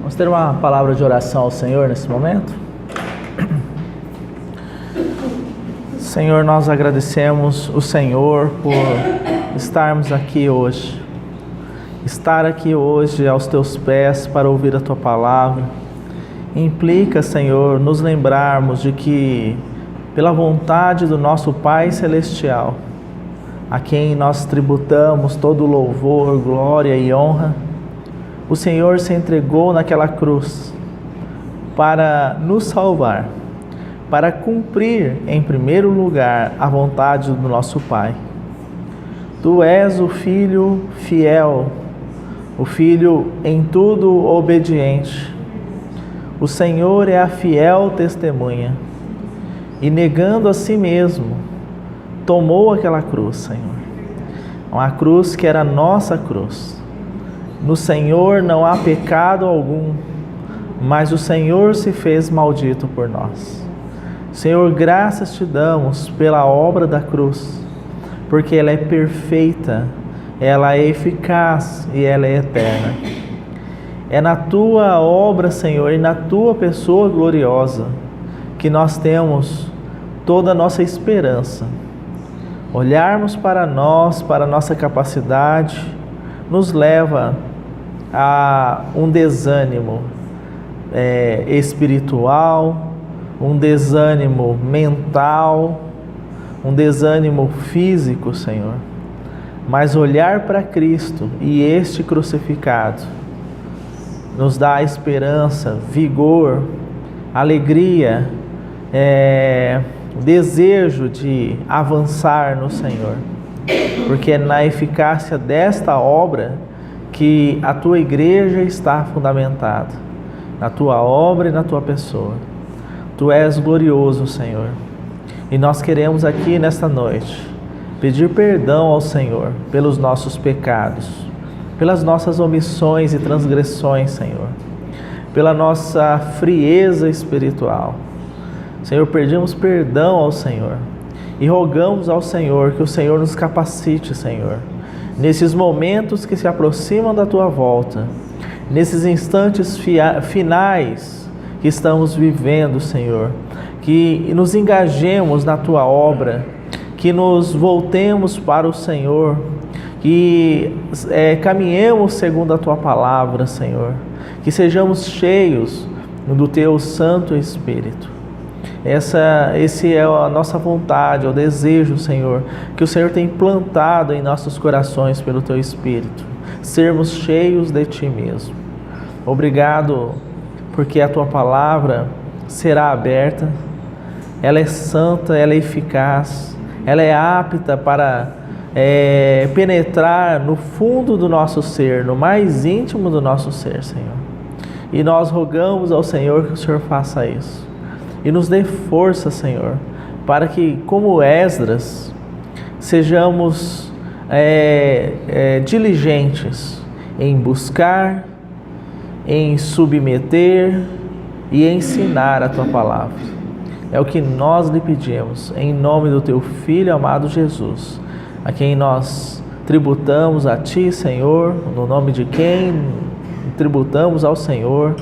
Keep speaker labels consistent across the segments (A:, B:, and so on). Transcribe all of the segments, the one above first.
A: Vamos ter uma palavra de oração ao Senhor nesse momento. Senhor, nós agradecemos o Senhor por estarmos aqui hoje. Estar aqui hoje aos Teus pés para ouvir a Tua palavra implica, Senhor, nos lembrarmos de que, pela vontade do nosso Pai Celestial, a quem nós tributamos todo louvor, glória e honra, o Senhor se entregou naquela cruz para nos salvar, para cumprir em primeiro lugar a vontade do nosso Pai. Tu és o Filho fiel, o Filho em tudo obediente. O Senhor é a fiel testemunha e, negando a si mesmo, tomou aquela cruz, Senhor. Uma cruz que era a nossa cruz. No Senhor não há pecado algum, mas o Senhor se fez maldito por nós. Senhor, graças te damos pela obra da cruz, porque ela é perfeita, ela é eficaz e ela é eterna. É na tua obra, Senhor, e na tua pessoa gloriosa que nós temos toda a nossa esperança. Olharmos para nós, para a nossa capacidade, nos leva a um desânimo espiritual, um desânimo mental, um desânimo físico, Senhor. Mas olhar para Cristo e este crucificado nos dá esperança, vigor, alegria, desejo de avançar no Senhor. Porque é na eficácia desta obra que a tua igreja está fundamentada, na tua obra e na tua pessoa. Tu és glorioso, Senhor, e nós queremos aqui nesta noite pedir perdão ao Senhor pelos nossos pecados, pelas nossas omissões e transgressões, Senhor, pela nossa frieza espiritual. Senhor, pedimos perdão ao Senhor e rogamos ao Senhor que o Senhor nos capacite, Senhor, nesses momentos que se aproximam da Tua volta, nesses instantes finais que estamos vivendo, Senhor, que nos engajemos na Tua obra, que nos voltemos para o Senhor, que caminhemos segundo a Tua palavra, Senhor, que sejamos cheios do Teu Santo Espírito. Esse é a nossa vontade, é o desejo, Senhor, que o Senhor tem plantado em nossos corações pelo Teu Espírito, sermos cheios de Ti mesmo. Obrigado, porque a Tua palavra será aberta, ela é santa, ela é eficaz, ela é apta para penetrar no fundo do nosso ser, no mais íntimo do nosso ser, Senhor. E nós rogamos ao Senhor que o Senhor faça isso. E nos dê força, Senhor, para que, como Esdras, sejamos diligentes em buscar, em submeter e ensinar a Tua palavra. É o que nós lhe pedimos, em nome do Teu Filho amado Jesus, a quem nós tributamos a Ti, Senhor, no nome de quem tributamos ao Senhor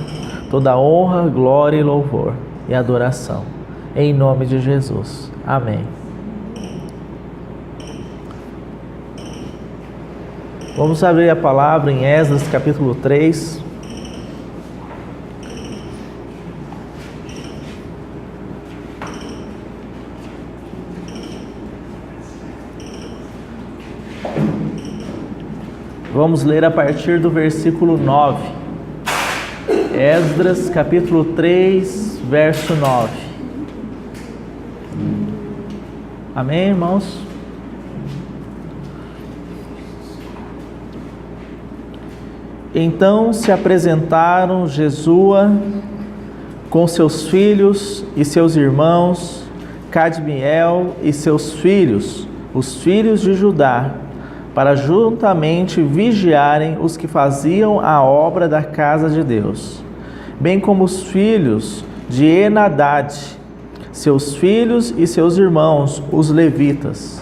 A: toda honra, glória e louvor e adoração, em nome de Jesus. Amém. Vamos abrir a palavra em Esdras capítulo 3. Vamos ler a partir do versículo 9. Esdras capítulo 3, verso 9. Amém, irmãos? Então se apresentaram Jesua com seus filhos e seus irmãos, Cadmiel e seus filhos, os filhos de Judá, para juntamente vigiarem os que faziam a obra da casa de Deus, bem como os filhos de Enadad, seus filhos e seus irmãos, os levitas.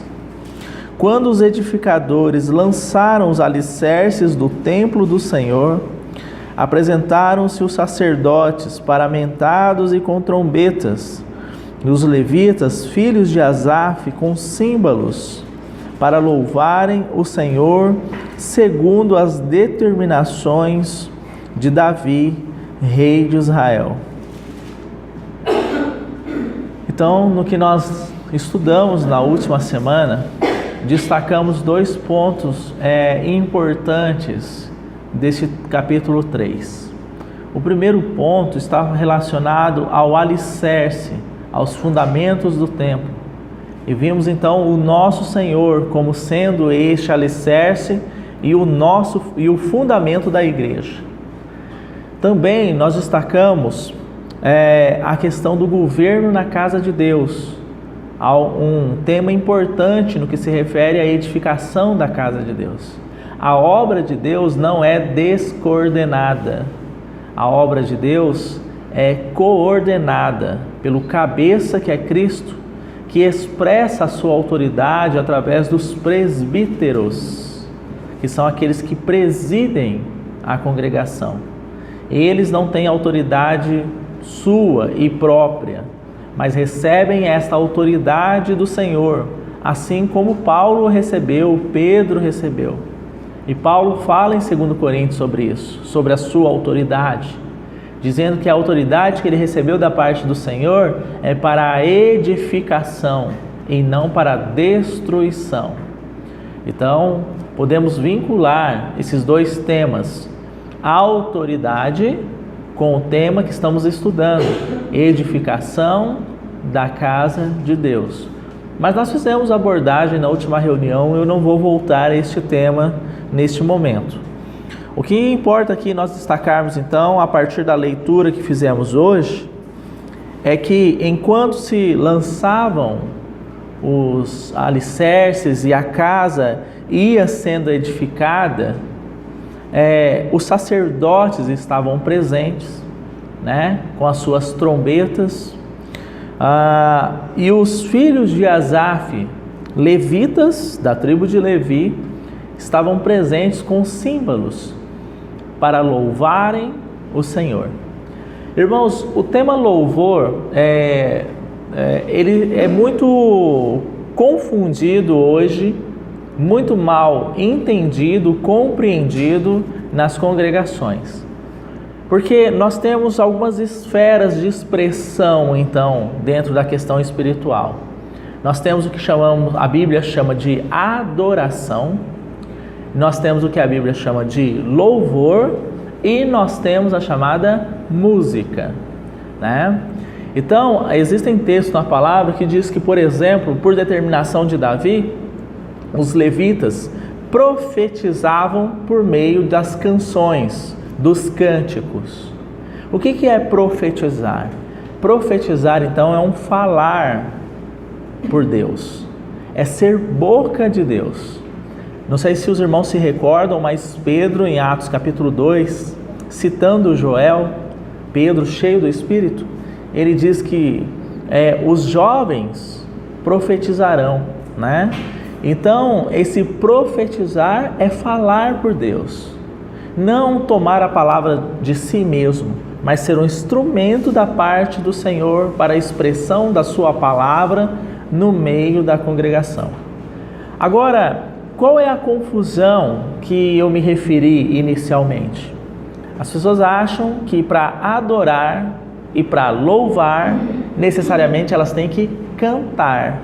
A: Quando os edificadores lançaram os alicerces do templo do Senhor, apresentaram-se os sacerdotes paramentados e com trombetas, e os levitas, filhos de Asaf, com símbolos, para louvarem o Senhor segundo as determinações de Davi, rei de Israel. Então, no que nós estudamos na última semana, destacamos 2 pontos importantes deste capítulo 3. O primeiro ponto está relacionado ao alicerce, aos fundamentos do templo. E vimos então o nosso Senhor como sendo este alicerce e o fundamento da igreja. Também nós destacamos a questão do governo na casa de Deus, um tema importante no que se refere à edificação da casa de Deus. A obra de Deus não é descoordenada, a obra de Deus é coordenada pelo cabeça que é Cristo, que expressa a sua autoridade através dos presbíteros, que são aqueles que presidem a congregação. Eles não têm autoridade sua e própria, mas recebem esta autoridade do Senhor, assim como Paulo recebeu, Pedro recebeu. E Paulo fala em 2 Coríntios sobre isso, sobre a sua autoridade, dizendo que a autoridade que ele recebeu da parte do Senhor é para a edificação e não para a destruição. Então, podemos vincular esses 2 temas, a autoridade com o tema que estamos estudando, edificação da casa de Deus. Mas nós fizemos abordagem na última reunião, eu não vou voltar a este tema neste momento. O que importa aqui nós destacarmos então, a partir da leitura que fizemos hoje, é que enquanto se lançavam os alicerces e a casa ia sendo edificada, os sacerdotes estavam presentes, com as suas trombetas, e os filhos de Asaf, levitas da tribo de Levi, estavam presentes com símbolos para louvarem o Senhor. Irmãos, o tema louvor ele é muito confundido hoje, muito mal entendido, compreendido nas congregações. Porque nós temos algumas esferas de expressão, então, dentro da questão espiritual. Nós temos o que a Bíblia chama de adoração, nós temos o que a Bíblia chama de louvor e nós temos a chamada música, Então, existem textos na palavra que diz que, por exemplo, por determinação de Davi, os levitas profetizavam por meio das canções, dos cânticos. O que é profetizar? Profetizar, então, é um falar por Deus, é ser boca de Deus. Não sei se os irmãos se recordam, mas Pedro, em Atos capítulo 2, citando Joel, Pedro cheio do Espírito, ele diz que os jovens profetizarão, Então, esse profetizar é falar por Deus, não tomar a palavra de si mesmo, mas ser um instrumento da parte do Senhor para a expressão da sua palavra no meio da congregação. Agora, qual é a confusão que eu me referi inicialmente? As pessoas acham que para adorar e para louvar, necessariamente elas têm que cantar.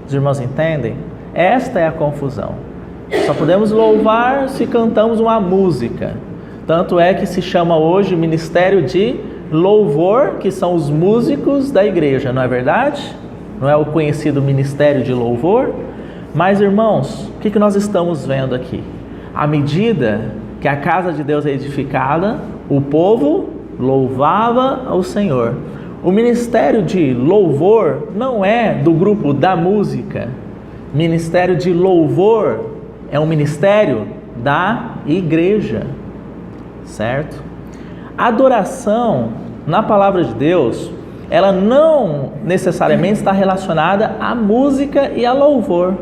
A: Os irmãos entendem? Esta é a confusão. Só podemos louvar se cantamos uma música. Tanto é que se chama hoje ministério de louvor, que são os músicos da igreja, não é verdade? Não é o conhecido ministério de louvor? Mas, irmãos, o que nós estamos vendo aqui? À medida que a casa de Deus é edificada, o povo louvava ao Senhor. O ministério de louvor não é do grupo da música. Ministério de louvor é um ministério da igreja, certo? Adoração, na palavra de Deus, ela não necessariamente está relacionada à música e a louvor.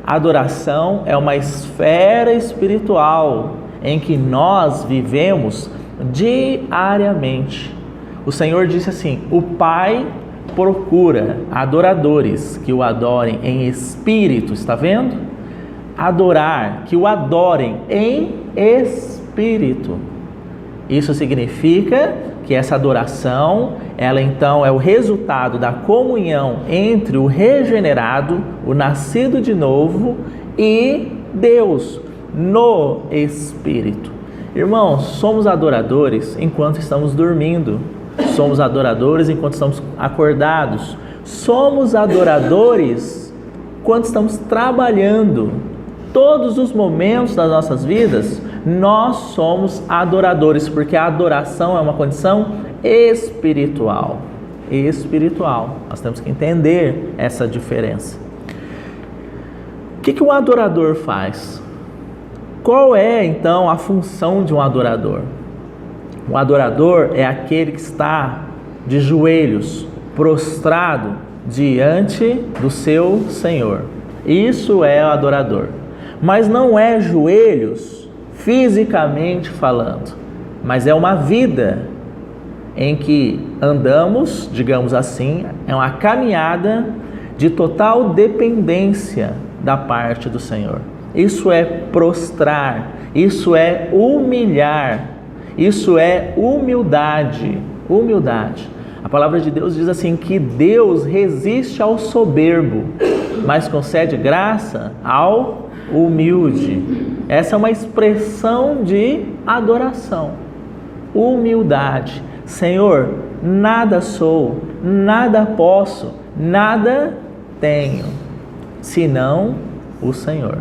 A: A adoração é uma esfera espiritual em que nós vivemos diariamente. O Senhor disse assim: o Pai procura adoradores que o adorem em espírito, está vendo? Adorar, que o adorem em espírito. Isso significa que essa adoração, ela então é o resultado da comunhão entre o regenerado, o nascido de novo, e Deus, no Espírito. Irmãos, somos adoradores enquanto estamos dormindo. Somos adoradores enquanto estamos acordados. Somos adoradores quando estamos trabalhando. Todos os momentos das nossas vidas, nós somos adoradores, porque a adoração é uma condição espiritual. Espiritual. Nós temos que entender essa diferença. O que um adorador faz? Qual é, então, a função de um adorador? Um adorador é aquele que está de joelhos, prostrado diante do seu Senhor. Isso é o adorador. Mas não é joelhos fisicamente falando, mas é uma vida em que andamos, digamos assim, é uma caminhada de total dependência da parte do Senhor. Isso é prostrar, isso é humilhar, isso é humildade. Humildade. A palavra de Deus diz assim que Deus resiste ao soberbo, mas concede graça ao humilde. Essa é uma expressão de adoração. Humildade. Senhor, nada sou, nada posso, nada tenho, senão o Senhor.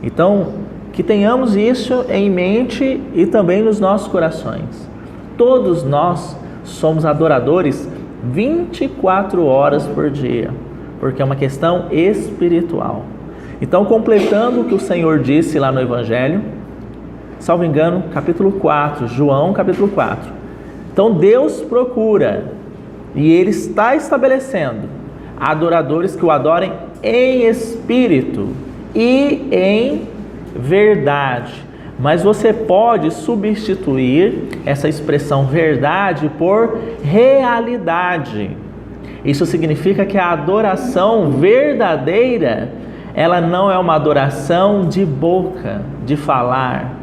A: Então, que tenhamos isso em mente e também nos nossos corações. Todos nós somos adoradores 24 horas por dia, porque é uma questão espiritual. Então, completando o que o Senhor disse lá no Evangelho, salvo engano, capítulo 4, João capítulo 4. Então, Deus procura, e Ele está estabelecendo, adoradores que o adorem em espírito e em verdade. Mas você pode substituir essa expressão verdade por realidade. Isso significa que a adoração verdadeira, ela não é uma adoração de boca, de falar,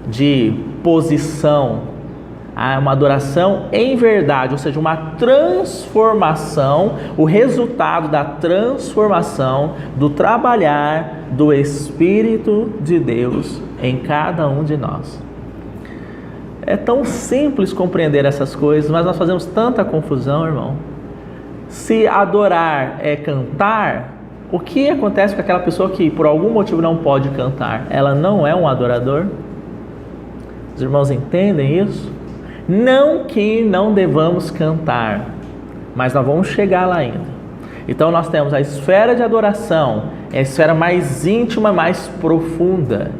A: de posição. É uma adoração em verdade, ou seja, uma transformação, o resultado da transformação do trabalhar do Espírito de Deus em cada um de nós. É tão simples compreender essas coisas, mas nós fazemos tanta confusão, irmão. Se adorar é cantar, o que acontece com aquela pessoa que por algum motivo não pode cantar? Ela não é um adorador? Os irmãos entendem isso? Não que não devamos cantar, mas nós vamos chegar lá ainda. Então nós temos a esfera de adoração, é a esfera mais íntima, mais profunda.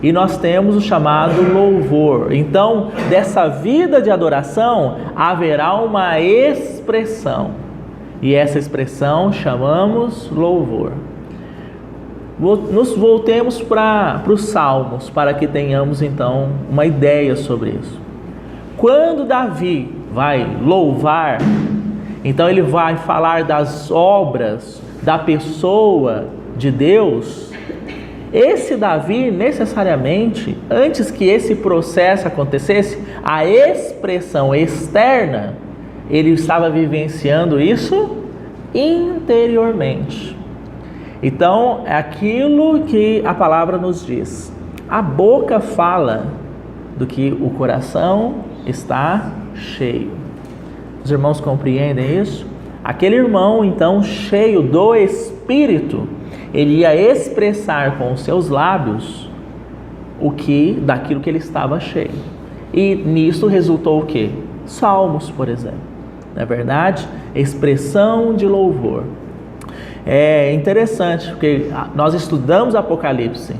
A: E nós temos o chamado louvor. Então, dessa vida de adoração, haverá uma expressão. E essa expressão chamamos louvor. Nos voltemos para os Salmos, para que tenhamos então uma ideia sobre isso. Quando Davi vai louvar, então ele vai falar das obras, da pessoa de Deus. Esse Davi, necessariamente, antes que esse processo acontecesse, a expressão externa, ele estava vivenciando isso interiormente. Então, é aquilo que a palavra nos diz. A boca fala do que o coração está cheio. Os irmãos compreendem isso? Aquele irmão, então, cheio do Espírito, ele ia expressar com os seus lábios daquilo que ele estava cheio. E nisso resultou o quê? Salmos, por exemplo. Não é verdade? Expressão de louvor. É interessante, porque nós estudamos Apocalipse,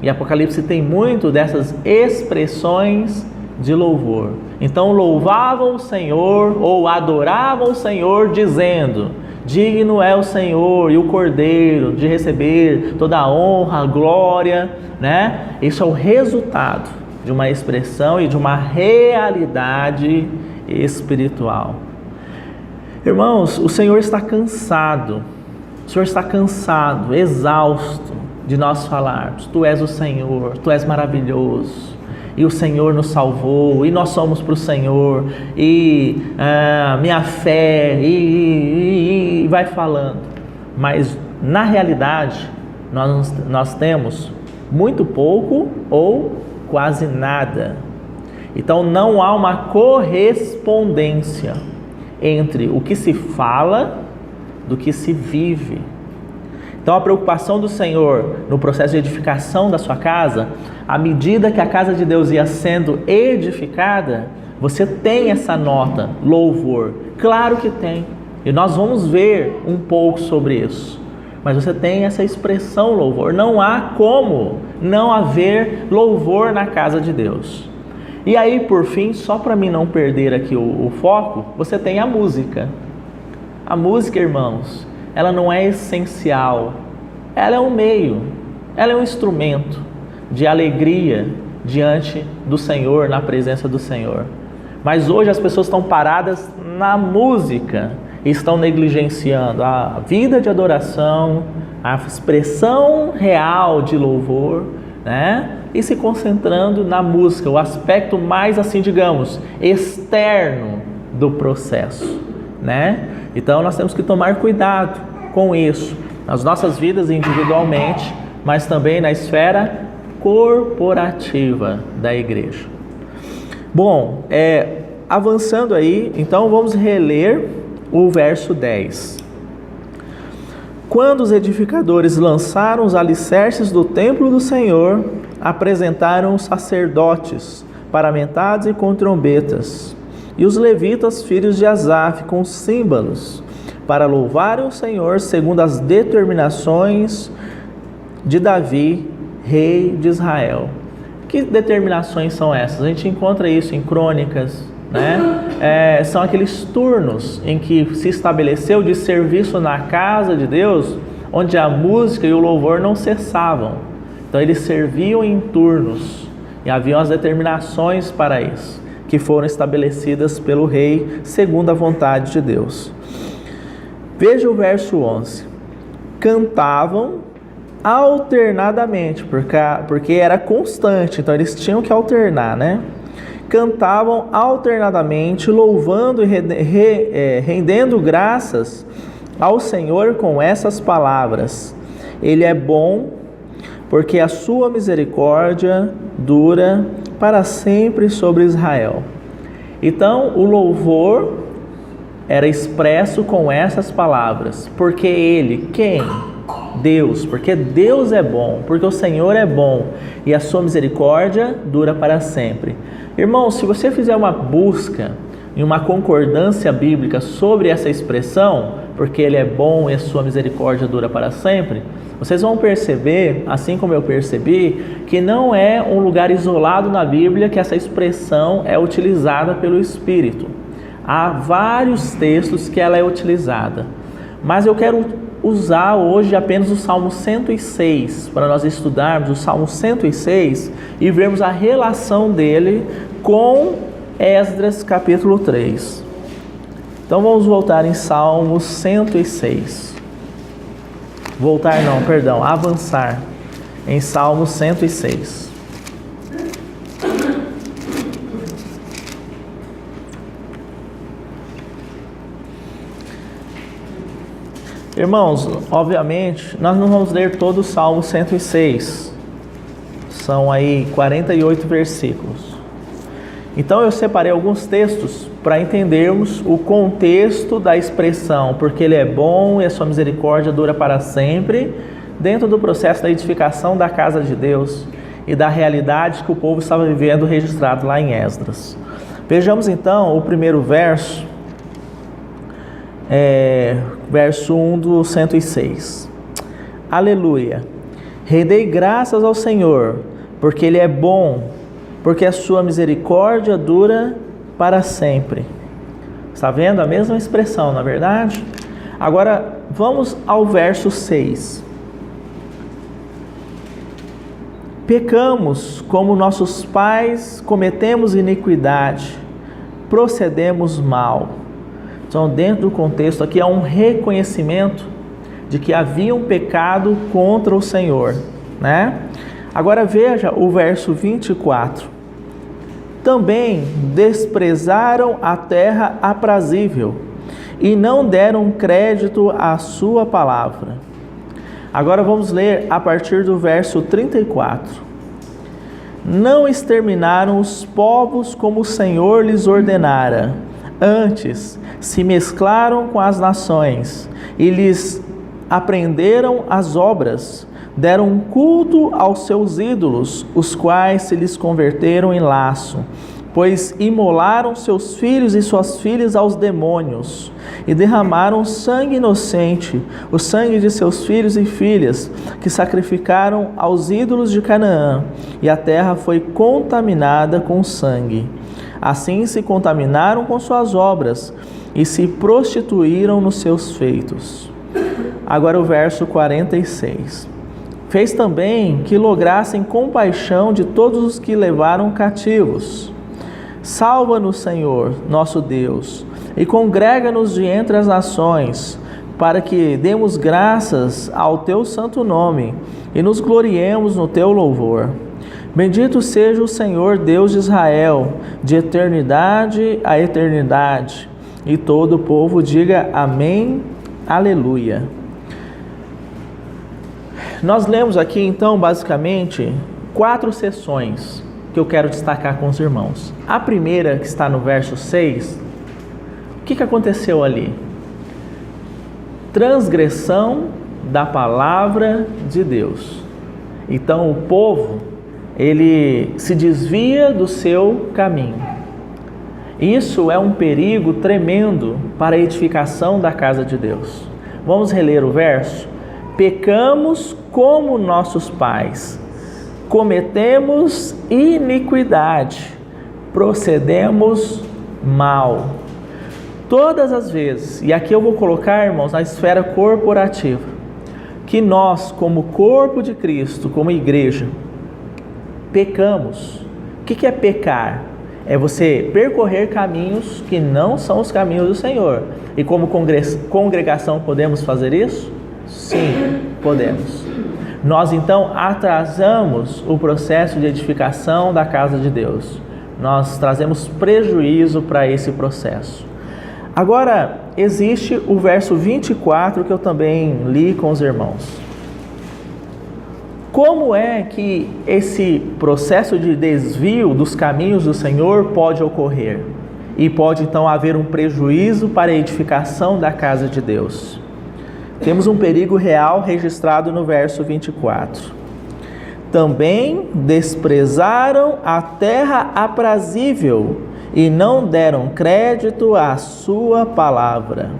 A: e Apocalipse tem muito dessas expressões de louvor. Então louvavam o Senhor ou adoravam o Senhor dizendo: digno é o Senhor e o Cordeiro de receber toda a honra, a glória, né? Isso é o resultado de uma expressão e de uma realidade espiritual. Irmãos, o Senhor está cansado, exausto de nós falarmos: Tu és o Senhor, Tu és maravilhoso, e o Senhor nos salvou, e nós somos para o Senhor, e minha fé, e vai falando. Mas na realidade, nós temos muito pouco ou quase nada. Então não há uma correspondência entre o que se fala do que se vive. Então a preocupação do Senhor no processo de edificação da sua casa, à medida que a casa de Deus ia sendo edificada, você tem essa nota, louvor. Claro que tem. E nós vamos ver um pouco sobre isso. Mas você tem essa expressão louvor. Não há como não haver louvor na casa de Deus. E aí, por fim, só para mim não perder aqui o foco, você tem a música. A música, irmãos, ela não é essencial. Ela é um meio, ela é um instrumento de alegria diante do Senhor, na presença do Senhor. Mas hoje as pessoas estão paradas na música e estão negligenciando a vida de adoração, a expressão real de louvor, né? E se concentrando na música, o aspecto mais, assim, digamos, externo do processo, né? Então nós temos que tomar cuidado com isso, nas nossas vidas individualmente, mas também na esfera corporativa da igreja. Bom, avançando aí, então vamos reler o verso 10. Quando os edificadores lançaram os alicerces do templo do Senhor, apresentaram os sacerdotes paramentados e com trombetas, e os levitas, filhos de Asaf, com símbolos, para louvarem o Senhor segundo as determinações de Davi, rei de Israel. Que determinações são essas? A gente encontra isso em Crônicas, né? São aqueles turnos em que se estabeleceu de serviço na casa de Deus, onde a música e o louvor não cessavam. Então eles serviam em turnos e haviam as determinações para isso, que foram estabelecidas pelo rei segundo a vontade de Deus. Veja o verso 11. Cantavam alternadamente, porque era constante, então eles tinham que alternar, né? Cantavam alternadamente, louvando e rendendo graças ao Senhor com essas palavras: Ele é bom, porque a sua misericórdia dura para sempre sobre Israel. Então o louvor era expresso com essas palavras, porque Ele, quem? Deus, porque Deus é bom, porque o Senhor é bom e a sua misericórdia dura para sempre. Irmãos, se você fizer uma busca em uma concordância bíblica sobre essa expressão, porque Ele é bom e a sua misericórdia dura para sempre, vocês vão perceber, assim como eu percebi, que não é um lugar isolado na Bíblia que essa expressão é utilizada pelo Espírito. Há vários textos que ela é utilizada, mas eu quero usar hoje apenas o Salmo 106, para nós estudarmos o Salmo 106 e vermos a relação dele com Esdras capítulo 3. Então vamos voltar em Salmo 106. Avançar em Salmo 106. Irmãos, obviamente, nós não vamos ler todo o Salmo 106. São aí 48 versículos. Então eu separei alguns textos para entendermos o contexto da expressão, porque Ele é bom e a sua misericórdia dura para sempre, dentro do processo da edificação da casa de Deus e da realidade que o povo estava vivendo, registrado lá em Esdras. Vejamos então o primeiro verso, verso 1 do 106. Aleluia! Rendei graças ao Senhor, porque Ele é bom, porque a sua misericórdia dura para sempre. Está vendo a mesma expressão, na verdade? Agora vamos ao verso 6. Pecamos como nossos pais, cometemos iniquidade, procedemos mal. Então, dentro do contexto aqui, há um reconhecimento de que havia um pecado contra o Senhor, né? Agora veja o verso 24. Também desprezaram a terra aprazível e não deram crédito à sua palavra. Agora vamos ler a partir do verso 34. Não exterminaram os povos como o Senhor lhes ordenara. Antes, se mesclaram com as nações e lhes aprenderam as obras. Deram culto aos seus ídolos, os quais se lhes converteram em laço, pois imolaram seus filhos e suas filhas aos demônios, e derramaram sangue inocente, o sangue de seus filhos e filhas, que sacrificaram aos ídolos de Canaã, e a terra foi contaminada com sangue. Assim se contaminaram com suas obras, e se prostituíram nos seus feitos. Agora o verso 46. Fez também que lograssem compaixão de todos os que levaram cativos. Salva-nos, Senhor, nosso Deus, e congrega-nos de entre as nações, para que demos graças ao teu santo nome e nos gloriemos no teu louvor. Bendito seja o Senhor Deus de Israel, de eternidade a eternidade. E todo o povo diga amém, aleluia. Nós lemos aqui, então, basicamente, 4 sessões que eu quero destacar com os irmãos. A primeira, que está no verso 6, o que aconteceu ali? Transgressão da palavra de Deus. Então, o povo, ele se desvia do seu caminho. Isso é um perigo tremendo para a edificação da casa de Deus. Vamos reler o verso? Pecamos como nossos pais, cometemos iniquidade, procedemos mal. Todas as vezes, e aqui eu vou colocar, irmãos, na esfera corporativa, que nós, como corpo de Cristo, como igreja, pecamos. O que é pecar? É você percorrer caminhos que não são os caminhos do Senhor. E como congregação podemos fazer isso? Sim, podemos. Nós então atrasamos o processo de edificação da casa de Deus. Nós trazemos prejuízo para esse processo. Agora, existe o verso 24 que eu também li com os irmãos. Como é que esse processo de desvio dos caminhos do Senhor pode ocorrer? E pode então haver um prejuízo para a edificação da casa de Deus. Temos um perigo real registrado no verso 24. Também desprezaram a terra aprazível e não deram crédito à sua palavra.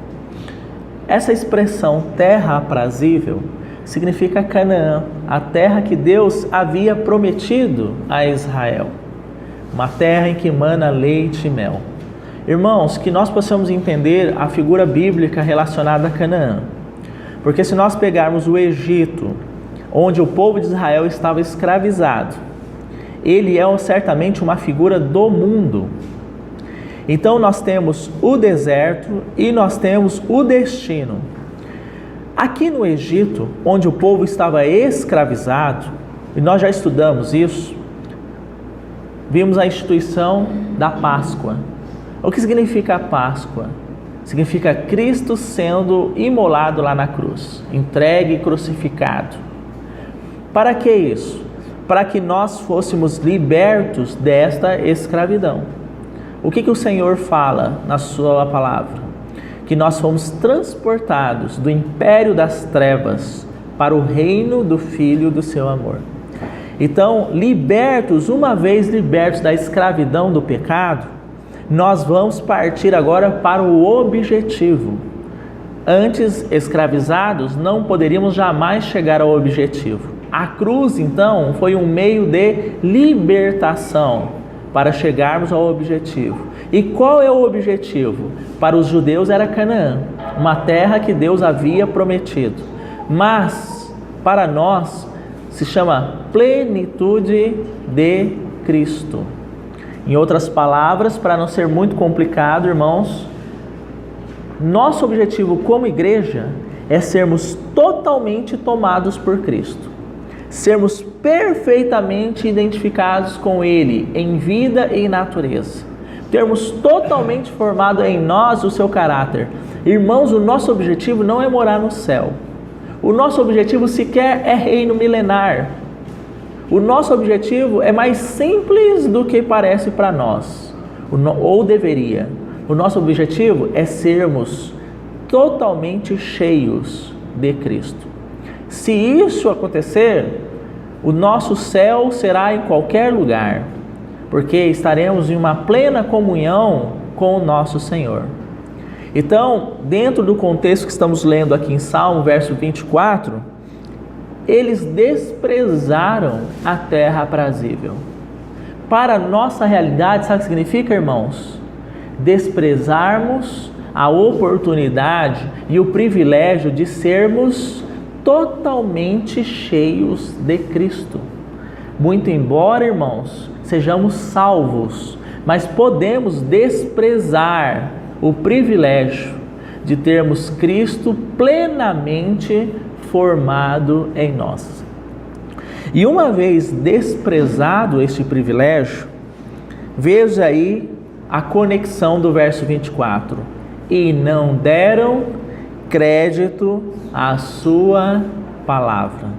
A: Essa expressão terra aprazível significa Canaã, a terra que Deus havia prometido a Israel. Uma terra em que emana leite e mel. Irmãos, que nós possamos entender a figura bíblica relacionada a Canaã. Porque se nós pegarmos o Egito, onde o povo de Israel estava escravizado, ele é certamente uma figura do mundo. Então nós temos o deserto e nós temos o destino. Aqui no Egito, onde o povo estava escravizado, e nós já estudamos isso, vimos a instituição da Páscoa. O que significa a Páscoa? Significa Cristo sendo imolado lá na cruz, entregue e crucificado. Para que isso? Para que nós fôssemos libertos desta escravidão. O que o Senhor fala na sua palavra? Que nós fomos transportados do império das trevas para o reino do Filho do seu amor. Então, libertos, uma vez libertos da escravidão do pecado, nós vamos partir agora para o objetivo. Antes, escravizados, não poderíamos jamais chegar ao objetivo. A cruz, então, foi um meio de libertação para chegarmos ao objetivo. E qual é o objetivo? Para os judeus era Canaã, uma terra que Deus havia prometido. Mas, para nós, se chama plenitude de Cristo. Em outras palavras, para não ser muito complicado, irmãos, nosso objetivo como igreja é sermos totalmente tomados por Cristo, sermos perfeitamente identificados com Ele em vida e natureza, termos totalmente formado em nós o seu caráter. Irmãos, o nosso objetivo não é morar no céu, o nosso objetivo sequer é reino milenar. O nosso objetivo é mais simples do que parece para nós, ou deveria. O nosso objetivo é sermos totalmente cheios de Cristo. Se isso acontecer, o nosso céu será em qualquer lugar, porque estaremos em uma plena comunhão com o nosso Senhor. Então, dentro do contexto que estamos lendo aqui em Salmo, verso 24, eles desprezaram a terra aprazível. Para a nossa realidade, sabe o que significa, irmãos? Desprezarmos a oportunidade e o privilégio de sermos totalmente cheios de Cristo. Muito embora, irmãos, sejamos salvos, mas podemos desprezar o privilégio de termos Cristo plenamente formado em nós. E uma vez desprezado este privilégio, veja aí a conexão do verso 24. E não deram crédito à sua palavra.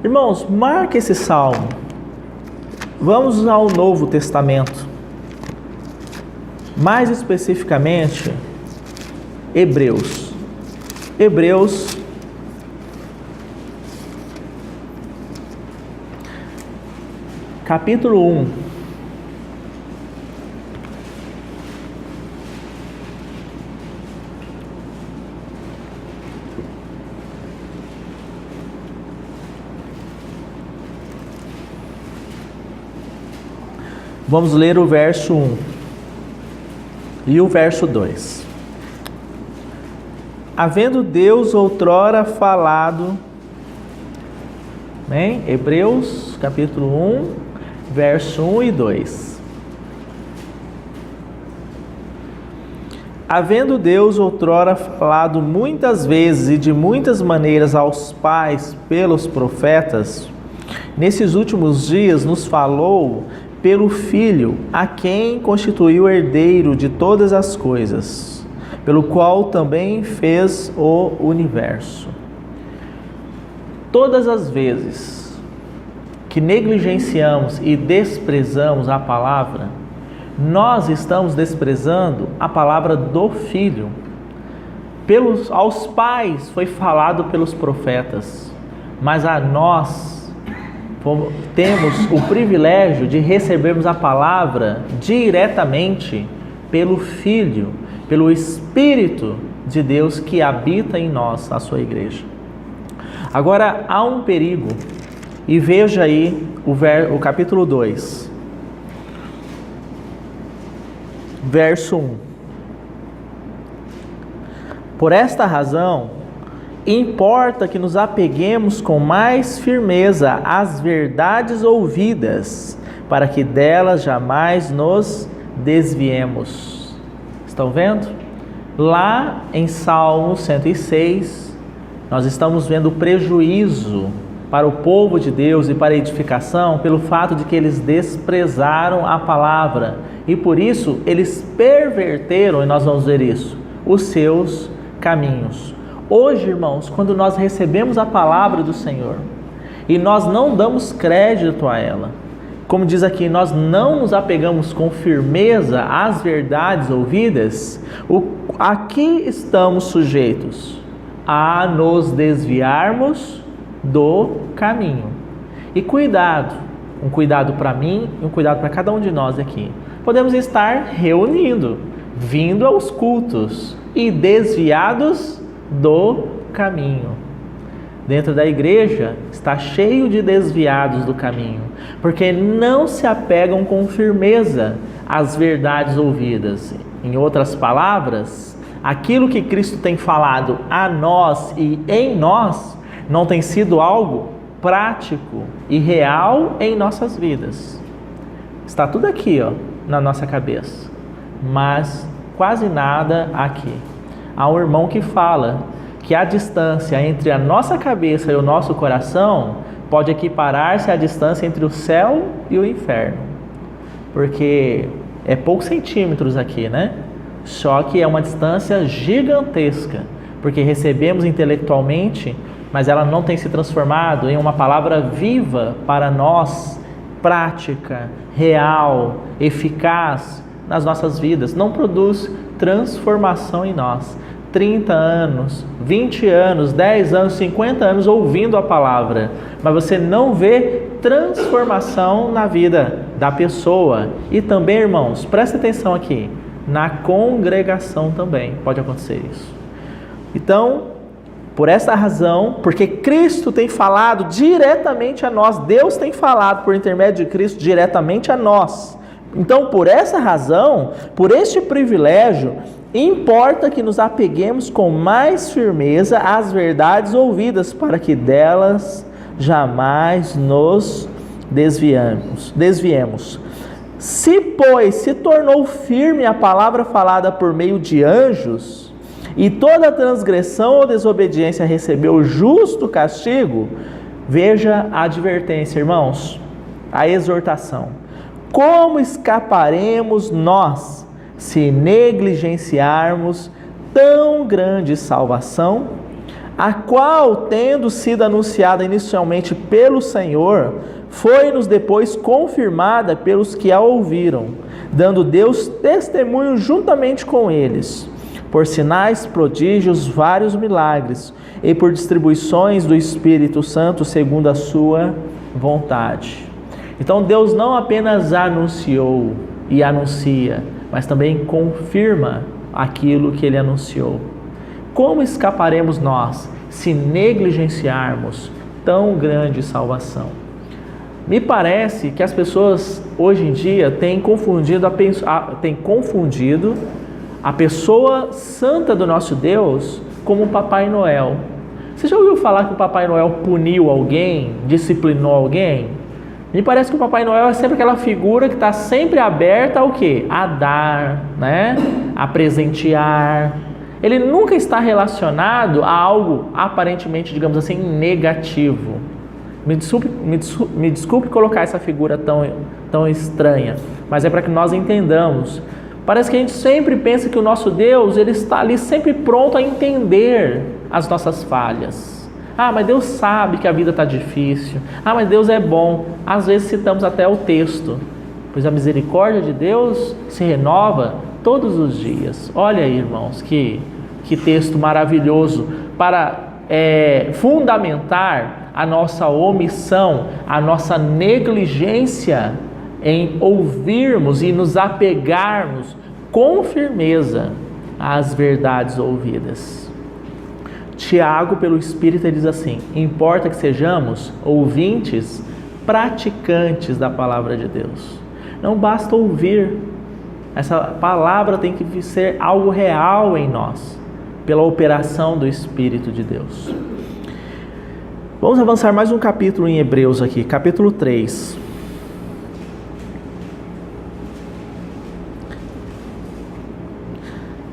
A: Irmãos, marque esse salmo. Vamos ao Novo Testamento. Mais especificamente, Hebreus. Hebreus, capítulo 1. Vamos ler o verso 1 e o verso 2. Havendo Deus outrora falado, bem, Hebreus capítulo 1, verso 1 e 2. Havendo Deus outrora falado muitas vezes e de muitas maneiras aos pais pelos profetas, nesses últimos dias nos falou pelo Filho, a quem constituiu herdeiro de todas as coisas, pelo qual também fez o universo. Todas as vezes que negligenciamos e desprezamos a palavra, nós estamos desprezando a palavra do Filho. Aos pais foi falado pelos profetas, mas a nós temos o privilégio de recebermos a palavra diretamente pelo Filho, pelo Espírito de Deus que habita em nós, a sua igreja. Agora, há um perigo, e veja aí o capítulo 2, verso 1. Por esta razão, importa que nos apeguemos com mais firmeza às verdades ouvidas, para que delas jamais nos desviemos. Estão vendo? Lá em Salmo 106, nós estamos vendo o prejuízo para o povo de Deus e para a edificação pelo fato de que eles desprezaram a palavra e por isso eles perverteram, e nós vamos ver isso, os seus caminhos. Hoje, irmãos, quando nós recebemos a palavra do Senhor e nós não damos crédito a ela, como diz aqui, nós não nos apegamos com firmeza às verdades ouvidas, aqui estamos sujeitos a nos desviarmos do caminho. E cuidado, um cuidado para mim e um cuidado para cada um de nós aqui. Podemos estar reunindo, vindo aos cultos e desviados do caminho. Dentro da igreja está cheio de desviados do caminho, porque não se apegam com firmeza às verdades ouvidas. Em outras palavras, aquilo que Cristo tem falado a nós e em nós não tem sido algo prático e real em nossas vidas. Está tudo aqui, na nossa cabeça, mas quase nada aqui. Há um irmão que fala que a distância entre a nossa cabeça e o nosso coração pode equiparar-se à distância entre o céu e o inferno, porque é poucos centímetros aqui, né? Só que é uma distância gigantesca, porque recebemos intelectualmente, mas ela não tem se transformado em uma palavra viva para nós, prática, real, eficaz nas nossas vidas. Não produz transformação em nós. 30 anos, 20 anos, 10 anos, 50 anos ouvindo a palavra, mas você não vê transformação na vida da pessoa. E também, irmãos, presta atenção aqui, na congregação também pode acontecer isso. Então, por essa razão, porque Cristo tem falado diretamente a nós, Deus tem falado por intermédio de Cristo diretamente a nós. Então, por essa razão, por este privilégio, importa que nos apeguemos com mais firmeza às verdades ouvidas, para que delas jamais nos desviemos. Se, pois, se tornou firme a palavra falada por meio de anjos, e toda transgressão ou desobediência recebeu justo castigo, veja a advertência, irmãos, a exortação. Como escaparemos nós se negligenciarmos tão grande salvação, a qual, tendo sido anunciada inicialmente pelo Senhor, foi-nos depois confirmada pelos que a ouviram, dando Deus testemunho juntamente com eles, por sinais, prodígios, vários milagres, e por distribuições do Espírito Santo segundo a sua vontade. Então Deus não apenas anunciou e anuncia, mas também confirma aquilo que Ele anunciou. Como escaparemos nós se negligenciarmos tão grande salvação? Me parece que as pessoas hoje em dia têm confundido a pessoa santa do nosso Deus como o Papai Noel. Você já ouviu falar que o Papai Noel puniu alguém, disciplinou alguém? Me parece que o Papai Noel é sempre aquela figura que está sempre aberta ao quê? A dar, né? A presentear. Ele nunca está relacionado a algo aparentemente, digamos assim, negativo. Me desculpe colocar essa figura tão estranha, mas é para que nós entendamos. Parece que a gente sempre pensa que o nosso Deus, Ele está ali sempre pronto a entender as nossas falhas. Ah, mas Deus sabe que a vida está difícil. Ah, mas Deus é bom. Às vezes citamos até o texto, pois a misericórdia de Deus se renova todos os dias. Olha aí, irmãos, que texto maravilhoso para fundamentar a nossa omissão, a nossa negligência em ouvirmos e nos apegarmos com firmeza às verdades ouvidas. Tiago, pelo Espírito, ele diz assim: importa que sejamos ouvintes, praticantes da palavra de Deus. Não basta ouvir, essa palavra tem que ser algo real em nós, pela operação do Espírito de Deus. Vamos avançar mais um capítulo em Hebreus aqui, capítulo 3.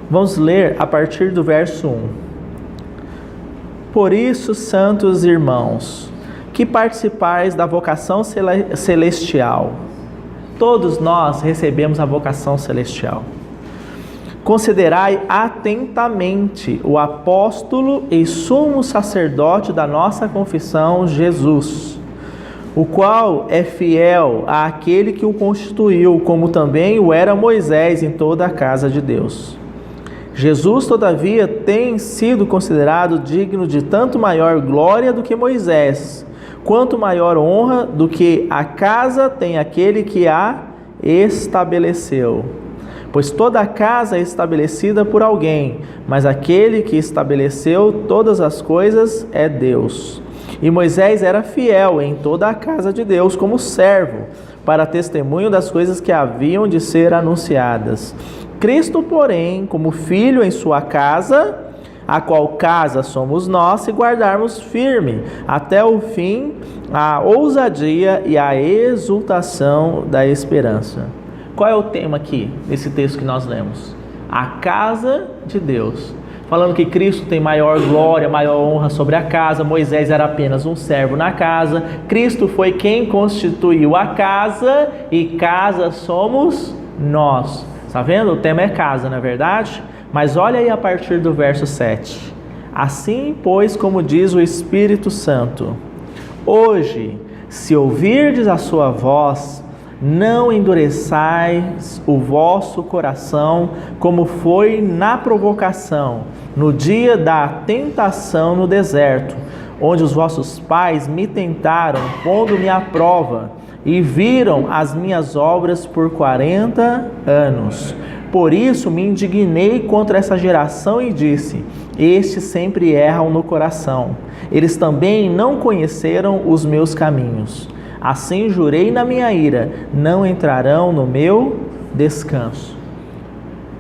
A: Vamos ler a partir do verso 1. Por isso, santos irmãos, que participais da vocação celestial, todos nós recebemos a vocação celestial. Considerai atentamente o apóstolo e sumo sacerdote da nossa confissão, Jesus, o qual é fiel àquele que o constituiu, como também o era Moisés em toda a casa de Deus. Jesus, todavia, tem sido considerado digno de tanto maior glória do que Moisés, quanto maior honra do que a casa tem aquele que a estabeleceu. Pois toda a casa é estabelecida por alguém, mas aquele que estabeleceu todas as coisas é Deus. E Moisés era fiel em toda a casa de Deus como servo, para testemunho das coisas que haviam de ser anunciadas. Cristo, porém, como filho em sua casa, a qual casa somos nós se guardarmos firme até o fim a ousadia e a exultação da esperança. Qual é o tema aqui, nesse texto que nós lemos? A casa de Deus. Falando que Cristo tem maior glória, maior honra sobre a casa. Moisés era apenas um servo na casa. Cristo foi quem constituiu a casa e casa somos nós. Está vendo? O tema é casa, não é verdade? Mas olha aí a partir do verso 7. Assim, pois, como diz o Espírito Santo, hoje, se ouvirdes a sua voz, não endureçais o vosso coração, como foi na provocação, no dia da tentação no deserto, onde os vossos pais me tentaram, pondo-me à prova, e viram as minhas obras por 40 anos. Por isso me indignei contra essa geração e disse: estes sempre erram no coração. Eles também não conheceram os meus caminhos. Assim jurei na minha ira, não entrarão no meu descanso.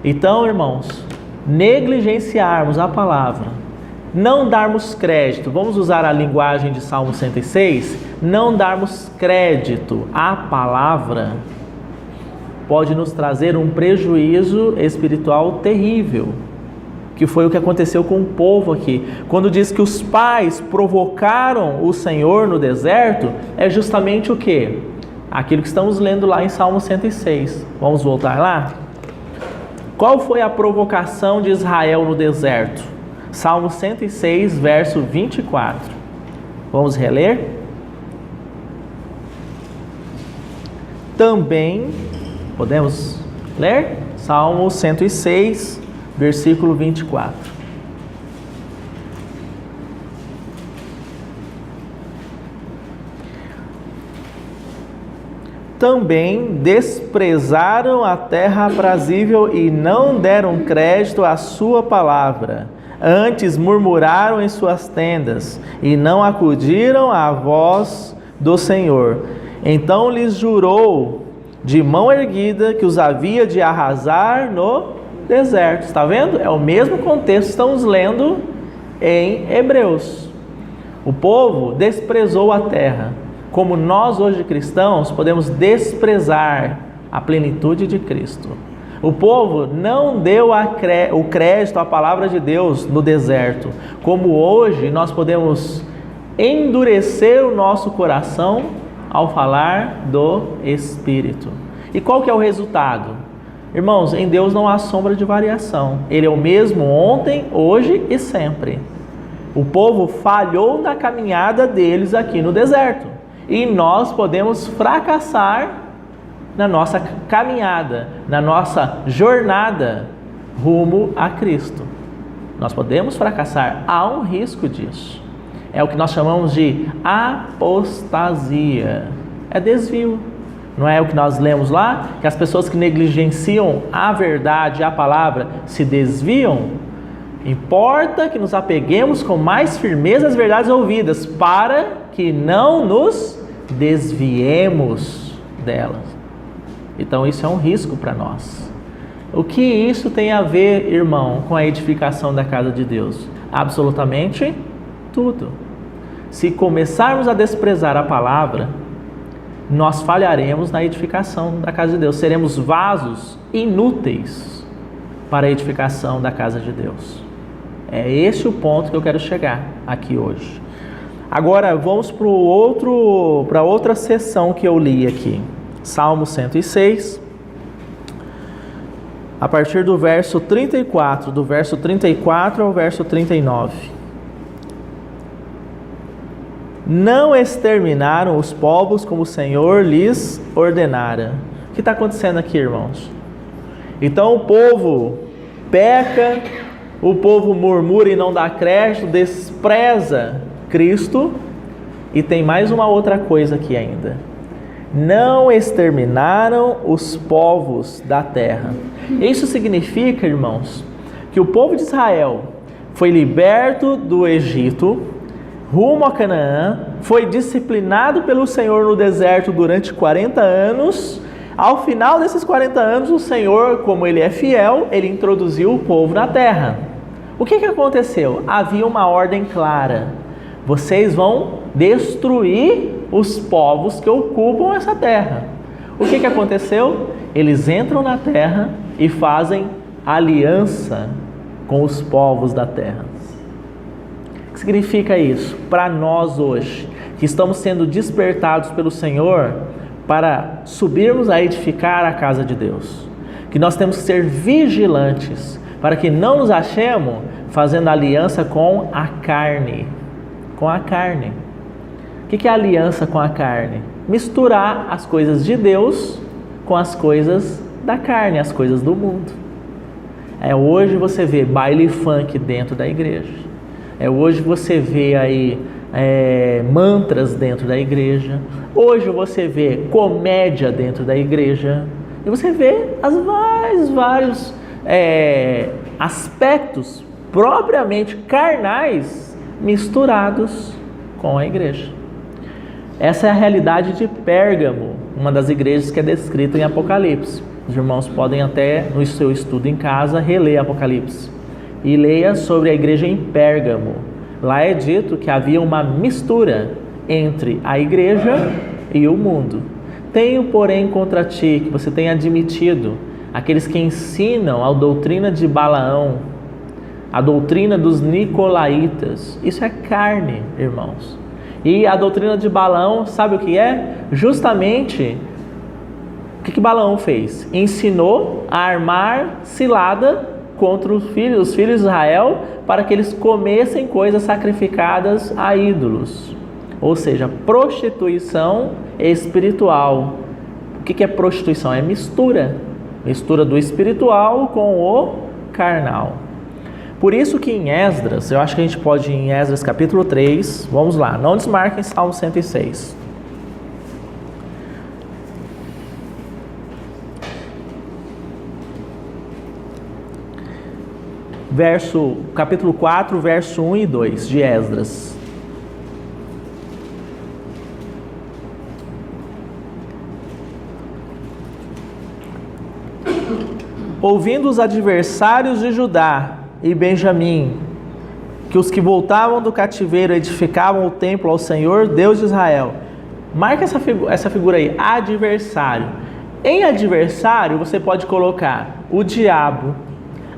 A: Então, irmãos, negligenciarmos a palavra, não darmos crédito, vamos usar a linguagem de Salmo 106, não darmos crédito à palavra, pode nos trazer um prejuízo espiritual terrível, que foi o que aconteceu com o povo aqui. Quando diz que os pais provocaram o Senhor no deserto, é justamente o quê? Aquilo que estamos lendo lá em Salmo 106. Vamos voltar lá? Qual foi a provocação de Israel no deserto? Salmo 106, verso 24. Vamos reler? Também, podemos ler? Salmo 106, versículo 24. Também desprezaram a terra aprazível e não deram crédito à sua palavra. Antes murmuraram em suas tendas e não acudiram à voz do Senhor. Então lhes jurou de mão erguida que os havia de arrasar no deserto. Está vendo? É o mesmo contexto que estamos lendo em Hebreus. O povo desprezou a terra. Como nós hoje cristãos podemos desprezar a plenitude de Cristo. O povo não deu o crédito à palavra de Deus no deserto. Como hoje nós podemos endurecer o nosso coração ao falar do Espírito. E qual que é o resultado? Irmãos, em Deus não há sombra de variação. Ele é o mesmo ontem, hoje e sempre. O povo falhou na caminhada deles aqui no deserto. E nós podemos fracassar na nossa caminhada, na nossa jornada rumo a Cristo. Nós podemos fracassar, há um risco disso. É o que nós chamamos de apostasia. É desvio. Não é o que nós lemos lá? Que as pessoas que negligenciam a verdade, a palavra, se desviam? Importa que nos apeguemos com mais firmeza às verdades ouvidas, para que não nos desviemos delas. Então isso é um risco para nós. O que isso tem a ver, irmão, com a edificação da casa de Deus? Absolutamente tudo. Se começarmos a desprezar a palavra, nós falharemos na edificação da casa de Deus. Seremos vasos inúteis para a edificação da casa de Deus. É esse o ponto que eu quero chegar aqui hoje. Agora vamos para outra seção que eu li aqui. Salmo 106, a partir do verso 34, do verso 34 ao verso 39. Não exterminaram os povos como o Senhor lhes ordenara. O que está acontecendo aqui, irmãos? Então o povo peca, o povo murmura e não dá crédito, despreza Cristo, e tem mais uma outra coisa aqui ainda. Não exterminaram os povos da terra. Isso significa, irmãos, que o povo de Israel foi liberto do Egito, rumo a Canaã, foi disciplinado pelo Senhor no deserto durante 40 anos. Ao final desses 40 anos, o Senhor, como Ele é fiel, Ele introduziu o povo na terra. O que aconteceu? Havia uma ordem clara. Vocês vão destruir os povos que ocupam essa terra. O que aconteceu? Eles entram na terra e fazem aliança com os povos da terra. O que significa isso? Para nós hoje, que estamos sendo despertados pelo Senhor para subirmos a edificar a casa de Deus, que nós temos que ser vigilantes para que não nos achemos fazendo aliança com a carne. Com a carne. O que é aliança com a carne? Misturar as coisas de Deus com as coisas da carne, as coisas do mundo. Hoje você vê baile funk dentro da igreja. Hoje você vê aí mantras dentro da igreja. Hoje você vê comédia dentro da igreja. E você vê vários aspectos propriamente carnais misturados com a igreja. Essa é a realidade de Pérgamo, uma das igrejas que é descrita em Apocalipse. Os irmãos podem até, no seu estudo em casa, reler Apocalipse. E leia sobre a igreja em Pérgamo. Lá é dito que havia uma mistura entre a igreja e o mundo. Tenho, porém, contra ti que você tenha admitido aqueles que ensinam a doutrina de Balaão, a doutrina dos nicolaítas. Isso é carne, irmãos. E a doutrina de Balaão, sabe o que é? Justamente, o que Balaão fez? Ensinou a armar cilada contra os filhos de Israel para que eles comessem coisas sacrificadas a ídolos. Ou seja, prostituição espiritual. O que é prostituição? É mistura do espiritual com o carnal. Por isso que em Esdras, eu acho que a gente pode ir em Esdras capítulo 3, vamos lá, não desmarquem Salmo 106. Capítulo 4, verso 1 e 2 de Esdras. Ouvindo os adversários de Judá e Benjamim, que os que voltavam do cativeiro edificavam o templo ao Senhor, Deus de Israel. Marca essa figura aí, adversário. Em adversário você pode colocar o diabo,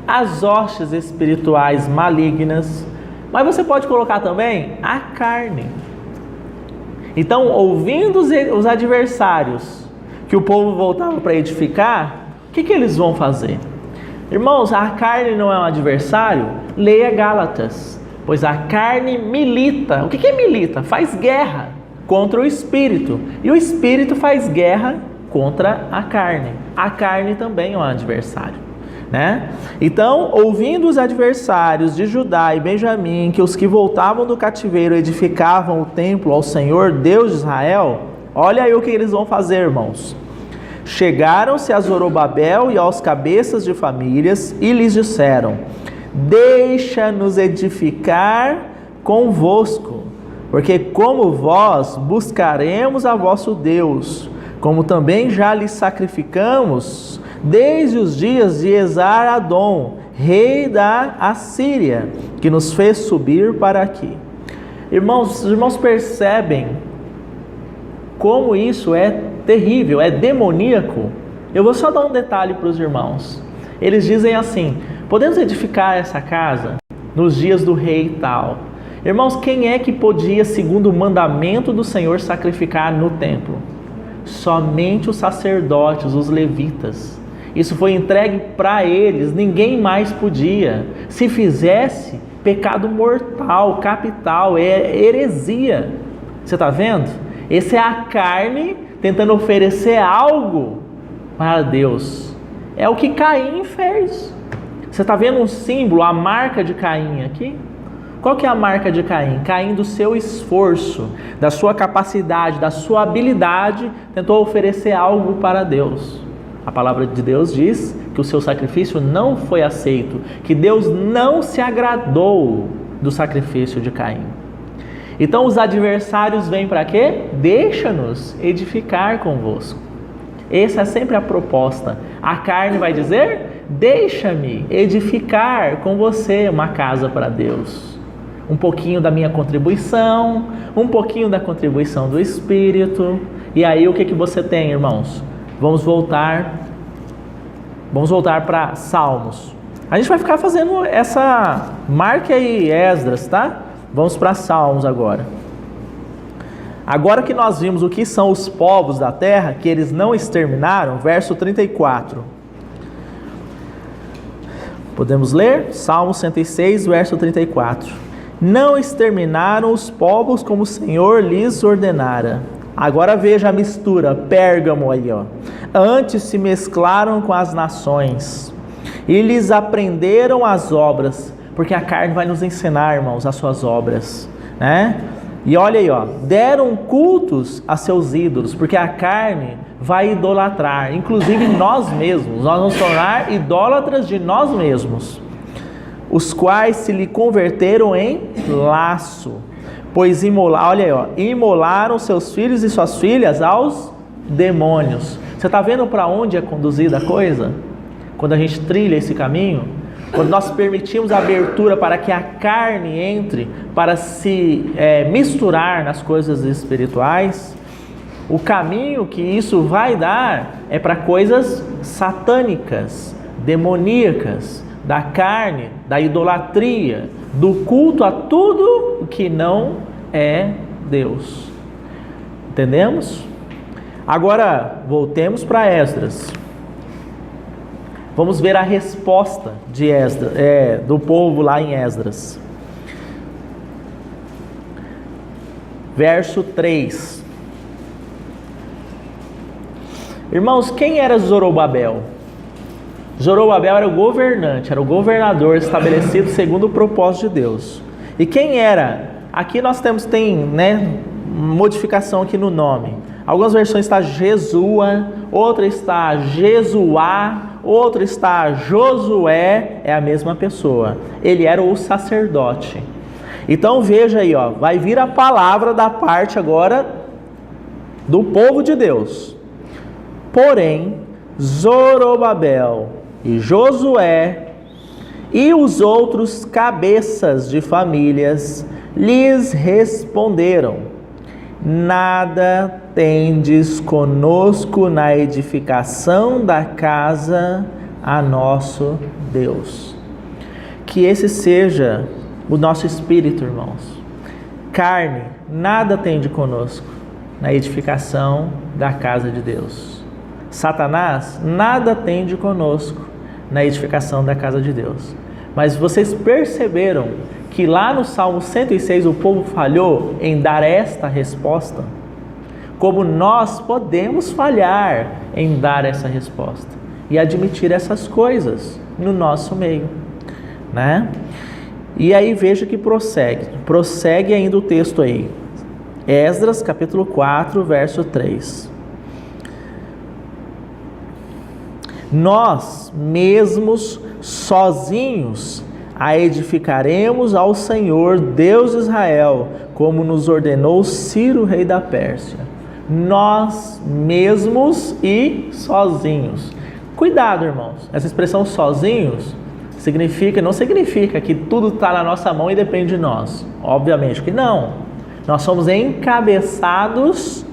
A: as hostes espirituais malignas, mas você pode colocar também a carne. Então, ouvindo os adversários que o povo voltava para edificar, o que eles vão fazer? Irmãos, a carne não é um adversário? Leia Gálatas. Pois a carne milita. O que é milita? Faz guerra contra o espírito. E o espírito faz guerra contra a carne. A carne também é um adversário, né? Então, ouvindo os adversários de Judá e Benjamim, que os que voltavam do cativeiro edificavam o templo ao Senhor, Deus de Israel, olha aí o que eles vão fazer, irmãos. Chegaram-se a Zorobabel e aos cabeças de famílias e lhes disseram: deixa-nos edificar convosco, porque como vós buscaremos a vosso Deus, como também já lhes sacrificamos desde os dias de Esar-Adom, rei da Assíria, que nos fez subir para aqui. Irmãos, os irmãos percebem como isso é terrível, é demoníaco. Eu vou só dar um detalhe para os irmãos. Eles dizem assim: podemos edificar essa casa nos dias do rei tal. Irmãos, quem é que podia, segundo o mandamento do Senhor, sacrificar no templo? Somente os sacerdotes, os levitas. Isso foi entregue para eles, ninguém mais podia. Se fizesse, pecado mortal, capital, é heresia. Você está vendo? Essa é a carne tentando oferecer algo para Deus. É o que Caim fez. Você está vendo um símbolo, a marca de Caim aqui? Qual que é a marca de Caim? Caim, do seu esforço, da sua capacidade, da sua habilidade, tentou oferecer algo para Deus. A palavra de Deus diz que o seu sacrifício não foi aceito, que Deus não se agradou do sacrifício de Caim. Então os adversários vêm para quê? Deixa-nos edificar convosco. Essa é sempre a proposta. A carne vai dizer: deixa-me edificar com você uma casa para Deus. Um pouquinho da minha contribuição, um pouquinho da contribuição do Espírito. E aí o que você tem, irmãos? Vamos voltar para Salmos. A gente vai ficar fazendo essa... Marque aí Esdras, tá? Vamos para Salmos agora. Agora que nós vimos o que são os povos da terra, que eles não exterminaram, verso 34. Podemos ler? Salmo 106, verso 34. Não exterminaram os povos como o Senhor lhes ordenara. Agora veja a mistura, Pérgamo aí, ó. Antes se mesclaram com as nações e lhes aprenderam as obras, porque a carne vai nos ensinar, irmãos, as suas obras, né? E olha aí, ó, deram cultos a seus ídolos, porque a carne vai idolatrar, inclusive nós mesmos, nós vamos tornar idólatras de nós mesmos, os quais se lhe converteram em laço, pois imolaram seus filhos e suas filhas aos demônios. Você está vendo para onde é conduzida a coisa? Quando a gente trilha esse caminho, quando nós permitimos a abertura para que a carne entre para se misturar nas coisas espirituais, o caminho que isso vai dar é para coisas satânicas, demoníacas, da carne, da idolatria, do culto a tudo que não é Deus. Entendemos? Agora, voltemos para Esdras. Vamos ver a resposta de Esdras, do povo lá em Esdras. Verso 3. Irmãos, quem era Zorobabel? Zorobabel era o governante, era o governador estabelecido segundo o propósito de Deus. E quem era? Aqui nós tem modificação aqui no nome. Algumas versões está Jesua, outra está Jesuá, outra está Josué, é a mesma pessoa. Ele era o sacerdote. Então veja aí, ó, vai vir a palavra da parte agora do povo de Deus. Porém, Zorobabel e Josué e os outros cabeças de famílias lhes responderam: nada tendes conosco na edificação da casa a nosso Deus. Que esse seja o nosso espírito, irmãos. Carne, nada tende conosco na edificação da casa de Deus. Satanás, nada tende conosco na edificação da casa de Deus. Mas vocês perceberam que lá no Salmo 106 o povo falhou em dar esta resposta? Como nós podemos falhar em dar essa resposta e admitir essas coisas no nosso meio, né? E aí veja que prossegue ainda o texto aí. Esdras capítulo 4, verso 3. Nós mesmos sozinhos a edificaremos ao Senhor, Deus de Israel, como nos ordenou Ciro, rei da Pérsia. Nós mesmos e sozinhos. Cuidado, irmãos. Essa expressão sozinhos não significa que tudo está na nossa mão e depende de nós. Obviamente que não. Nós somos encabeçados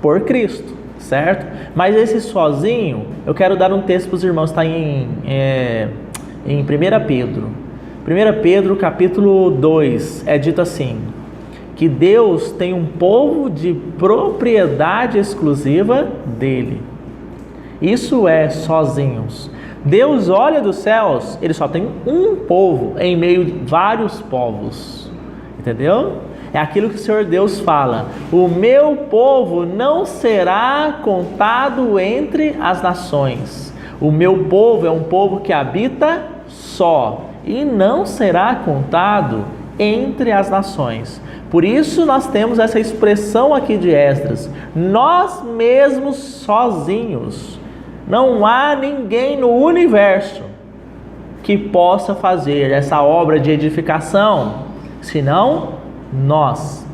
A: por Cristo, certo? Mas esse sozinho, eu quero dar um texto para os irmãos, está em 1 Pedro. 1 Pedro capítulo 2, é dito assim: que Deus tem um povo de propriedade exclusiva dele. Isso é sozinhos. Deus olha dos céus, ele só tem um povo em meio de vários povos. Entendeu? É aquilo que o Senhor Deus fala: o meu povo não será contado entre as nações. O meu povo é um povo que habita só e não será contado entre as nações. Por isso nós temos essa expressão aqui de Esdras: nós mesmos sozinhos. Não há ninguém no universo que possa fazer essa obra de edificação, senão nós.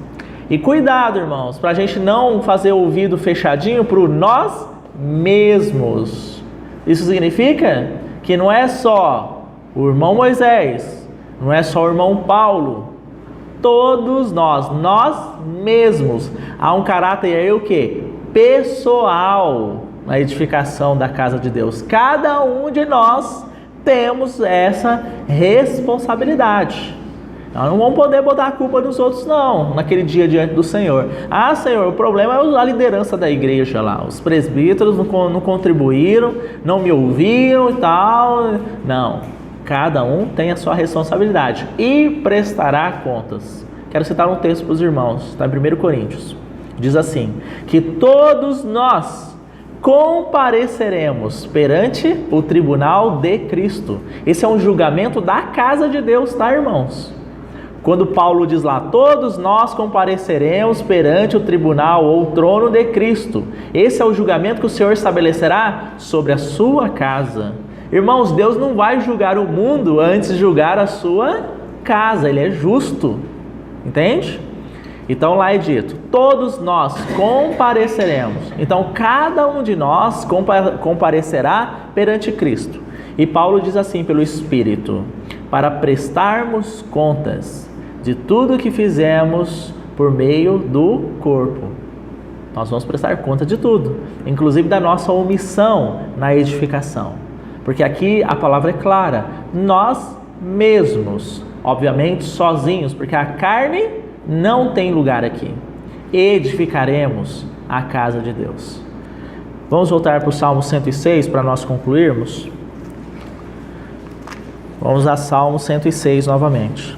A: E cuidado, irmãos, para a gente não fazer o ouvido fechadinho para o nós mesmos. Isso significa que não é só o irmão Moisés, não é só o irmão Paulo, todos nós mesmos, há um caráter aí o quê? Pessoal na edificação da casa de Deus. Cada um de nós temos essa responsabilidade. Nós não vamos poder botar a culpa nos outros não, naquele dia diante do Senhor. Ah, Senhor, o problema é a liderança da igreja lá. Os presbíteros não contribuíram, não me ouviam e tal. Não, cada um tem a sua responsabilidade e prestará contas. Quero citar um texto para os irmãos, está em 1 Coríntios. Diz assim, que todos nós compareceremos perante o tribunal de Cristo. Esse é um julgamento da casa de Deus, tá, irmãos? Quando Paulo diz lá, todos nós compareceremos perante o tribunal ou o trono de Cristo. Esse é o julgamento que o Senhor estabelecerá sobre a sua casa. Irmãos, Deus não vai julgar o mundo antes de julgar a sua casa. Ele é justo. Entende? Então lá é dito, todos nós compareceremos. Então cada um de nós comparecerá perante Cristo. E Paulo diz assim pelo Espírito, para prestarmos contas de tudo que fizemos por meio do corpo. Nós vamos prestar conta de tudo, inclusive da nossa omissão na edificação. Porque aqui a palavra é clara, nós mesmos, obviamente sozinhos, porque a carne não tem lugar aqui. Edificaremos a casa de Deus. Vamos voltar para o Salmo 106 para nós concluirmos. Vamos a Salmo 106 novamente.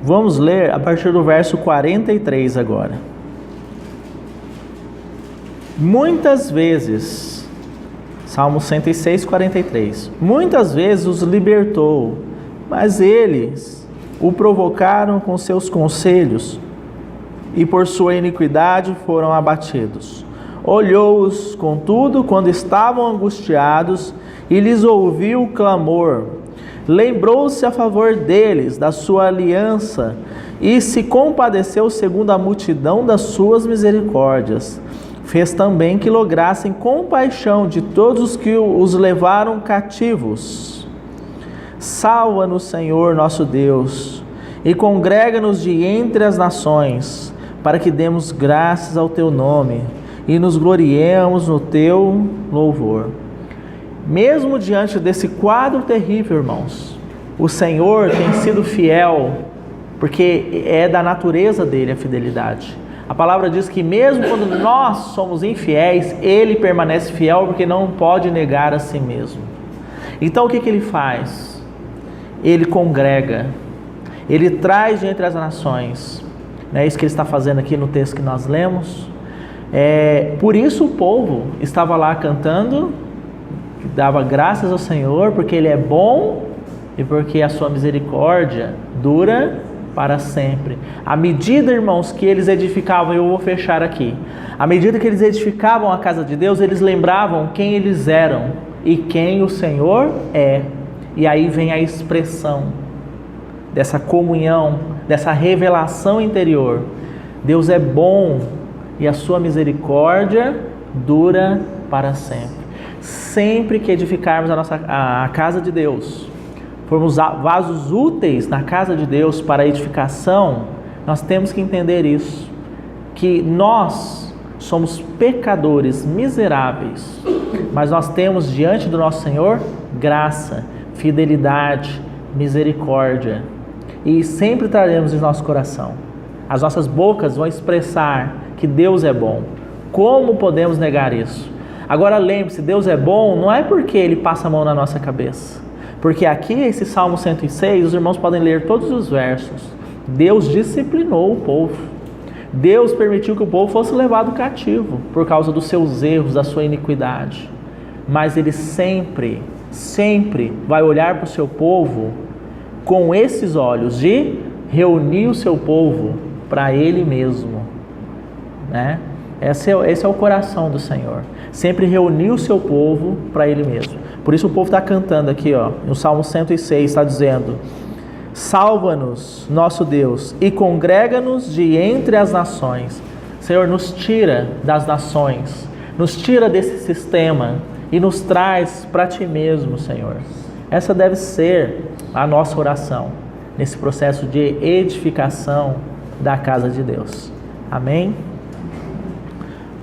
A: Vamos ler a partir do verso 43 agora. Muitas vezes, Salmo 106, 43. Muitas vezes os libertou, mas eles o provocaram com seus conselhos e por sua iniquidade foram abatidos. Olhou-os, contudo, quando estavam angustiados e lhes ouviu o clamor. Lembrou-se a favor deles da sua aliança e se compadeceu segundo a multidão das suas misericórdias. Fez também que lograssem compaixão de todos os que os levaram cativos. Salva-nos, Senhor, nosso Deus, e congrega-nos de entre as nações, para que demos graças ao teu nome e nos gloriemos no teu louvor. Mesmo diante desse quadro terrível, irmãos, o Senhor tem sido fiel, porque é da natureza dele a fidelidade. A palavra diz que mesmo quando nós somos infiéis, ele permanece fiel, porque não pode negar a si mesmo. Então o que ele faz? Ele congrega, ele traz de entre as nações. Não é isso que ele está fazendo aqui no texto que nós lemos? Por isso o povo estava lá cantando, dava graças ao Senhor, porque Ele é bom e porque a sua misericórdia dura para sempre. À medida, irmãos, que eles edificavam, eu vou fechar aqui, à medida que eles edificavam a casa de Deus, eles lembravam quem eles eram e quem o Senhor é. E aí vem a expressão dessa comunhão, dessa revelação interior. Deus é bom e a sua misericórdia dura para sempre. Sempre que edificarmos a casa de Deus, formos vasos úteis na casa de Deus para a edificação, nós temos que entender isso, que nós somos pecadores miseráveis, mas nós temos diante do nosso Senhor graça, fidelidade, misericórdia, e sempre traremos em nosso coração. As nossas bocas vão expressar que Deus é bom. Como podemos negar isso? Agora lembre-se, Deus é bom não é porque Ele passa a mão na nossa cabeça. Porque aqui, esse Salmo 106, os irmãos podem ler todos os versos. Deus disciplinou o povo. Deus permitiu que o povo fosse levado cativo por causa dos seus erros, da sua iniquidade. Mas Ele sempre vai olhar para o seu povo com esses olhos de reunir o seu povo para Ele mesmo, né? Esse é o coração do Senhor. sempre reuniu o seu povo para Ele mesmo. Por isso o povo está cantando aqui, ó, no Salmo 106, está dizendo: salva-nos, nosso Deus, e congrega-nos de entre as nações. Senhor, nos tira das nações, nos tira desse sistema e nos traz para Ti mesmo, Senhor. Essa deve ser a nossa oração nesse processo de edificação da casa de Deus. Amém?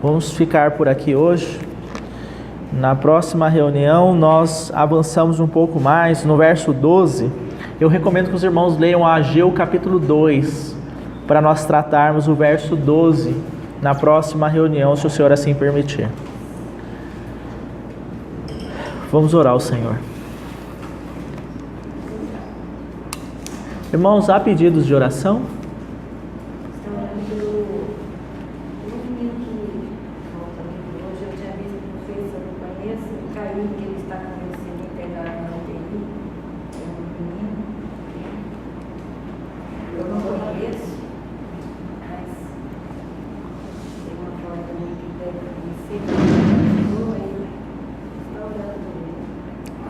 A: Vamos ficar por aqui hoje. Na próxima reunião nós avançamos um pouco mais, no verso 12. Eu recomendo que os irmãos leiam Ageu capítulo 2, para nós tratarmos o verso 12 na próxima reunião, se o Senhor assim permitir. Vamos orar ao Senhor. Irmãos, há pedidos de oração?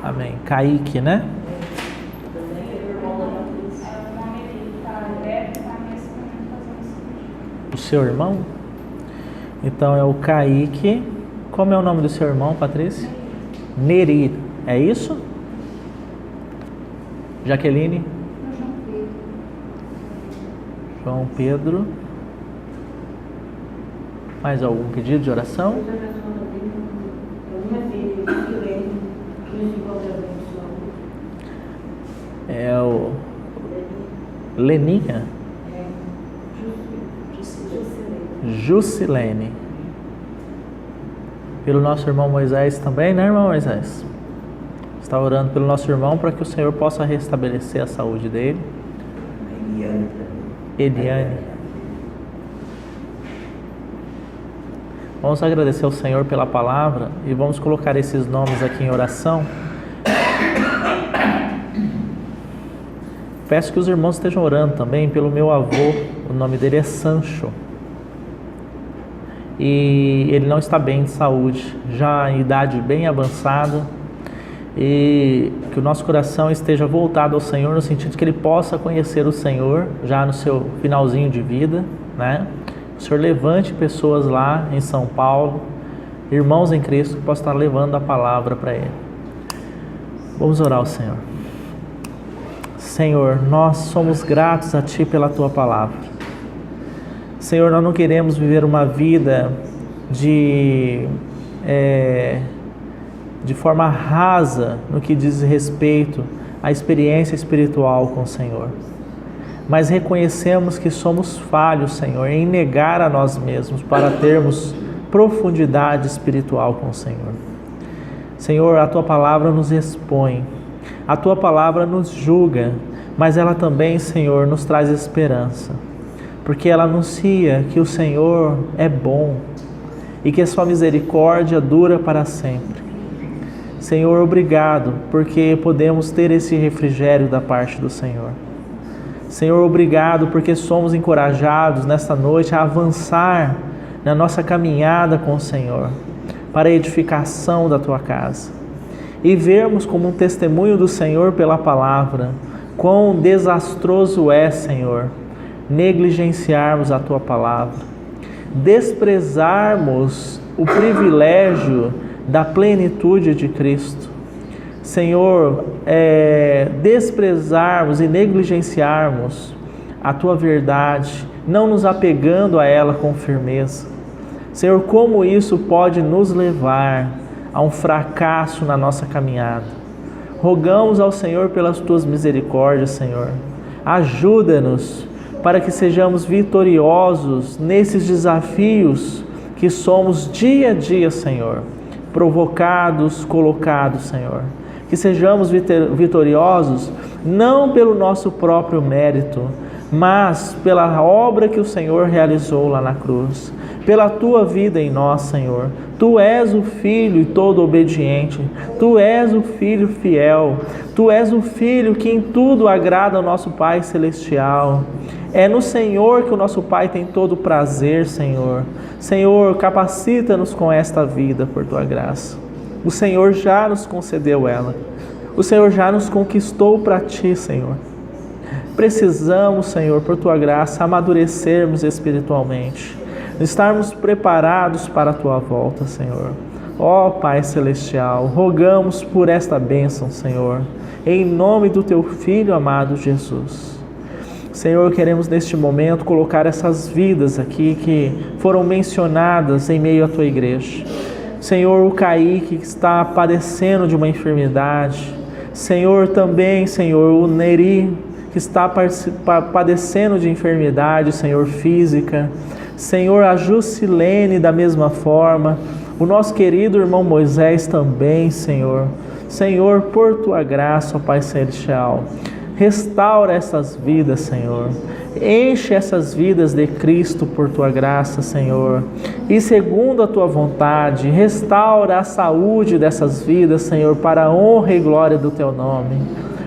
A: Amém. Kaique, né? O seu irmão? Então é o Kaique. Como é o nome do seu irmão, Patrícia? Neri. É isso? Jaqueline? João Pedro. Mais algum pedido de oração? É o Leninha? Jusilene. Pelo nosso irmão Moisés também, né, irmão Moisés? Está orando pelo nosso irmão para que o Senhor possa restabelecer a saúde dele. Eliane. Vamos agradecer ao Senhor pela palavra e vamos colocar esses nomes aqui em oração. Peço que os irmãos estejam orando também pelo meu avô. O nome dele é Sancho. E ele não está bem de saúde, já em idade bem avançada. E que o nosso coração esteja voltado ao Senhor, no sentido de que ele possa conhecer o Senhor já no seu finalzinho de vida, né? O Senhor levante pessoas lá em São Paulo, irmãos em Cristo, que possam estar levando a palavra para ele. Vamos orar ao Senhor. Senhor, nós somos gratos a Ti pela Tua palavra. Senhor, nós não queremos viver uma vida de forma rasa no que diz respeito à experiência espiritual com o Senhor. Mas reconhecemos que somos falhos, Senhor, em negar a nós mesmos para termos profundidade espiritual com o Senhor. Senhor, a Tua palavra nos expõe, a Tua palavra nos julga, mas ela também, Senhor, nos traz esperança, porque ela anuncia que o Senhor é bom e que a Sua misericórdia dura para sempre. Senhor, obrigado, porque podemos ter esse refrigério da parte do Senhor. Senhor, obrigado, porque somos encorajados nesta noite a avançar na nossa caminhada com o Senhor, para a edificação da Tua casa. E vermos como um testemunho do Senhor pela palavra, quão desastroso é, Senhor, negligenciarmos a Tua palavra, desprezarmos o privilégio da plenitude de Cristo. Senhor, desprezarmos e negligenciarmos a Tua verdade, não nos apegando a ela com firmeza. Senhor, como isso pode nos levar a um fracasso na nossa caminhada. Rogamos ao Senhor pelas Tuas misericórdias, Senhor. Ajuda-nos para que sejamos vitoriosos nesses desafios que somos dia a dia, Senhor, provocados, colocados, Senhor. Que sejamos vitoriosos não pelo nosso próprio mérito, mas pela obra que o Senhor realizou lá na cruz, pela Tua vida em nós, Senhor. Tu és o Filho todo obediente, Tu és o Filho fiel, Tu és o Filho que em tudo agrada ao nosso Pai Celestial. É no Senhor que o nosso Pai tem todo o prazer, Senhor. Senhor, capacita-nos com esta vida por Tua graça. O Senhor já nos concedeu ela. O Senhor já nos conquistou para Ti, Senhor. Precisamos, Senhor, por Tua graça, amadurecermos espiritualmente, estarmos preparados para a Tua volta, Senhor. Ó Pai Celestial, rogamos por esta bênção, Senhor, em nome do Teu Filho amado Jesus. Senhor, queremos neste momento colocar essas vidas aqui que foram mencionadas em meio à Tua igreja. Senhor, o Kaique que está padecendo de uma enfermidade. Senhor, também, Senhor, o Neri que está padecendo de enfermidade, Senhor, física. Senhor, a Jusilene da mesma forma. O nosso querido irmão Moisés também, Senhor. Senhor, por Tua graça, ó Pai Celestial, restaura essas vidas, Senhor. Enche essas vidas de Cristo por Tua graça, Senhor. E segundo a Tua vontade, restaura a saúde dessas vidas, Senhor, para a honra e glória do Teu nome.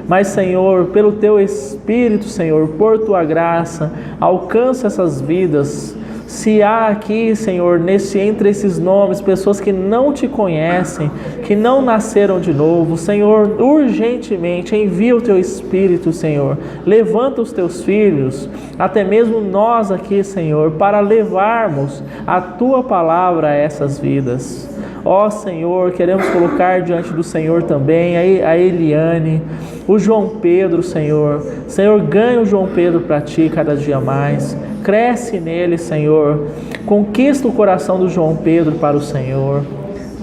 A: Mas, Senhor, pelo Teu Espírito, Senhor, por Tua graça, alcança essas vidas. Se há aqui, Senhor, entre esses nomes, pessoas que não Te conhecem, que não nasceram de novo, Senhor, urgentemente envia o Teu Espírito, Senhor. Levanta os Teus filhos, até mesmo nós aqui, Senhor, para levarmos a Tua palavra a essas vidas. Ó Senhor, queremos colocar diante do Senhor também a Eliane, o João Pedro, Senhor. Senhor, ganha o João Pedro para Ti cada dia mais. Cresce nele, Senhor. Conquista o coração do João Pedro para o Senhor.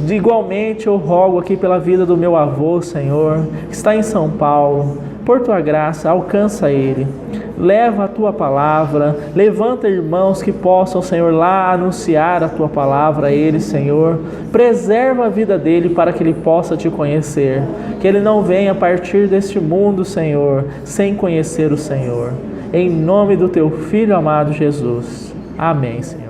A: Igualmente eu rogo aqui pela vida do meu avô, Senhor, que está em São Paulo. Por Tua graça, alcança ele. Leva a Tua palavra, levanta irmãos que possam, Senhor, lá anunciar a Tua palavra a ele, Senhor. Preserva a vida dele para que ele possa Te conhecer. Que ele não venha partir deste mundo, Senhor, sem conhecer o Senhor. Em nome do Teu Filho amado Jesus. Amém, Senhor.